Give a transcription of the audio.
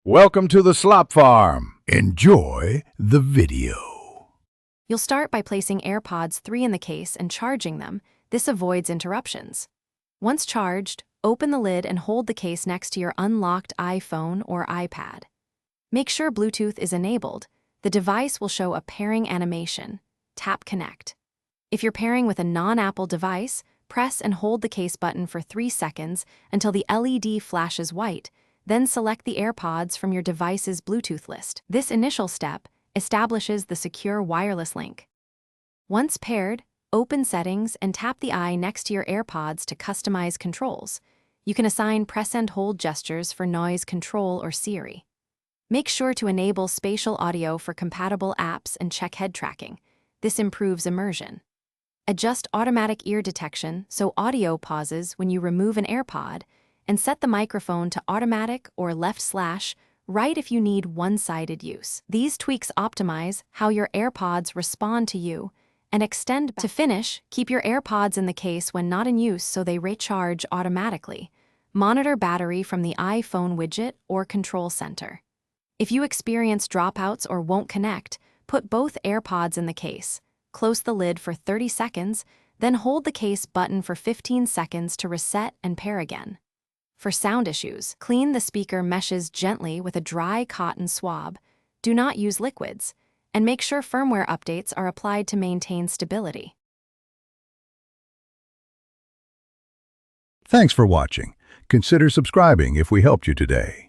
Welcome to the Slop Farm. Enjoy the video. You'll start by placing Airpods 3 in the case and charging them. This avoids interruptions. Once charged, open the lid and hold the case next to your unlocked iPhone or iPad. Make sure Bluetooth is enabled. The device will show a pairing animation. Tap Connect. If you're pairing with a non-Apple device, press and hold the case button for 3 seconds until the LED flashes white, then select the Airpods from your device's Bluetooth list. This initial step establishes the secure wireless link. Once paired, open Settings and tap the eye next to your Airpods to customize controls. You can assign press and hold gestures for noise control or Siri. Make sure to enable spatial audio for compatible apps and check head tracking. This improves immersion. Adjust automatic ear detection so audio pauses when you remove an AirPod, and set the microphone to automatic or left/right if you need one-sided use. These tweaks optimize how your AirPods respond to you and extend back. To finish, keep your AirPods in the case when not in use so they recharge automatically. Monitor battery from the iPhone widget or control center. If you experience dropouts or won't connect, put both AirPods in the case. Close the lid for 30 seconds, then hold the case button for 15 seconds to reset and pair again. For sound issues, clean the speaker meshes gently with a dry cotton swab. Do not use liquids, and make sure firmware updates are applied to maintain stability. Thanks for watching. Consider subscribing if we helped you today.